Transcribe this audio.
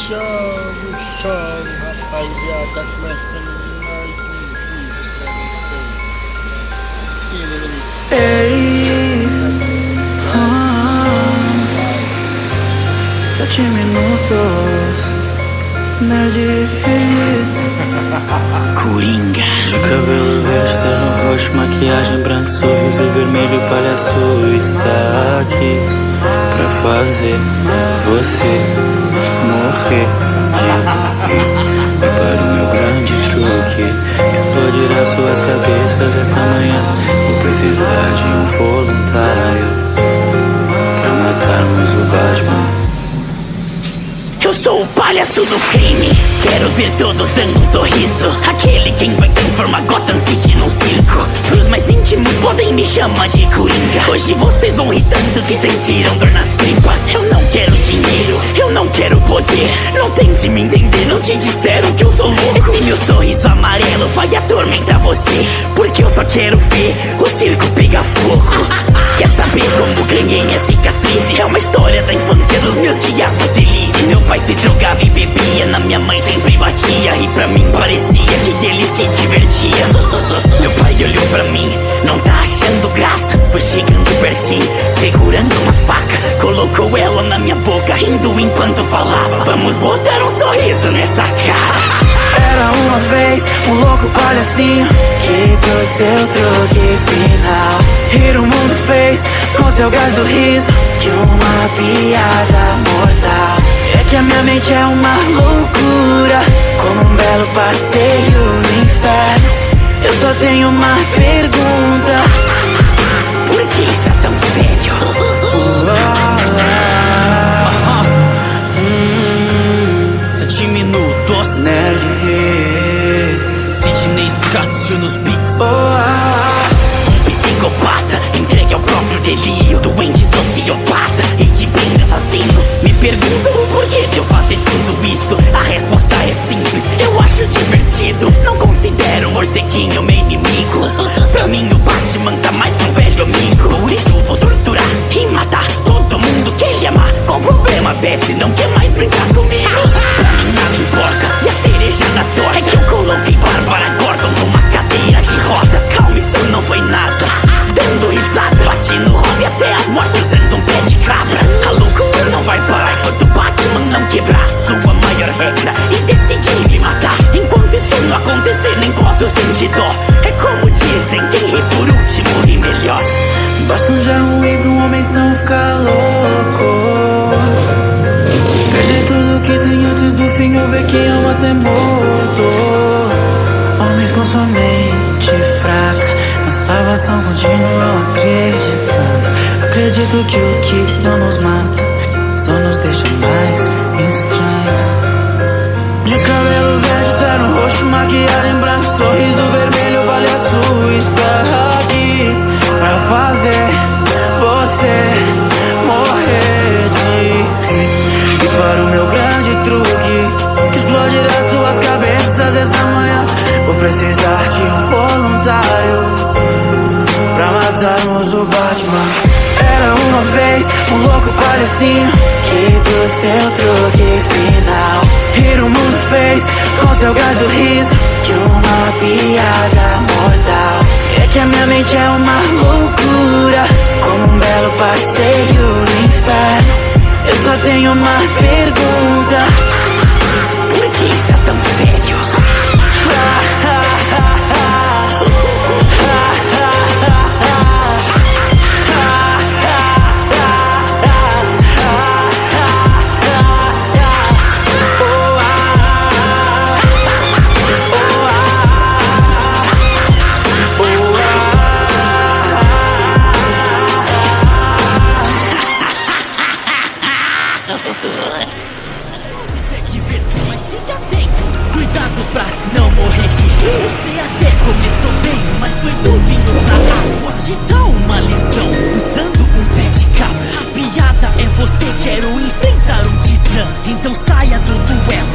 chove, rapaziada, tá começando mais um vídeo pra vocês. Ei, 7 minutos, Nerd Hits. Coringa. De cabelo verde, terno roxo, maquiagem branca, sorriso vermelho, palhaço está aqui pra fazer você morrer de rir. Prepara o meu grande truque, explodirá suas cabeças essa manhã. Vou precisar de um voluntário pra matarmos o Batman. Eu sou o palhaço do crime. Quero ver todos dando um sorriso. Aquele quem vai transformar Gotham City num circo. Pros mais íntimos podem me chamar de Coringa. Hoje vocês vão rir tanto que sentiram dor nas tripas. Eu não quero dinheiro, eu não quero poder. Não tente me entender, não te disseram que eu sou louco. Esse meu sorriso amarelo vai atormentar você, porque eu só quero ver o circo pegar fogo. Quer saber como ganhei minha cicatriz? É uma história da infância dos meus dias mais felizes. Meu pai se drogava e bebia, na minha mãe sempre batia, e pra mim parecia que ele se divertia. Meu pai olhou pra mim, não tá achando graça. Foi chegando pertinho, segurando uma faca, colocou ela na minha boca, rindo enquanto falava: vamos botar um sorriso nessa cara. Era uma vez um louco palhacinho que pro seu truque final rir o mundo fez com seu gás do riso de uma piada mortal. É que a minha mente é uma loucura, como um belo passeio no inferno. Eu só tenho uma pergunta: por que está tão sério? 7 minutos, Nerd Hits. Sidney Cássio nos beats. Psicopata, entregue ao próprio delírio, doente sociopata e de bem assassino. Me perguntam o porquê de eu fazer tudo isso. A resposta é simples, eu acho divertido. Não considero um morceguinho meu inimigo. Pra mim o Batman tá mais que um velho amigo. Por isso vou torturar e matar todo mundo que ele amar. Qual o problema, Betsy? Não quer mais brincar comigo? Pra mim nada importa, e a cereja da torta é que eu coloquei Bárbara Gordon numa cadeira de rodas. Calma, isso não foi nada. Dando risada, bati no hobby até a morte usando um pé de cabra. A loucura não vai parar enquanto o Batman não quebrar sua maior regra e decidir me matar. Enquanto isso não acontecer, nem posso sentir dó. É como dizem, quem ri por último ri melhor. Basta um germo e pra um homem são ficar louco. Perder tudo que tem antes do fim, ou ver quem ama ser morto. Homens com sua mente fraca, na salvação continuam acreditando. Acredito que o que não nos mata só nos deixa mais estranhos. De cabelo verde, terno roxo, maquiagem branca, sorriso vermelho, palhaço está aqui pra fazer você morrer de rir. E para o meu grande truque, que explodirá suas cabeças essa manhã, vou precisar de um voluntário pra matarmos o Batman. Era uma vez um louco palhacinho que pro seu truque final rir o mundo fez com seu gás do riso de uma piada mortal. É que a minha mente é uma loucura, como um belo passeio no inferno. Eu só tenho uma pergunta: por que está tão sério? Mas fique atento, cuidado pra não morrer de rir. Você até começou bem, mas foi duvido pra lá. Vou te dar uma lição, usando um pé de cabra. A piada é você, quero enfrentar um titã. Então saia do duelo,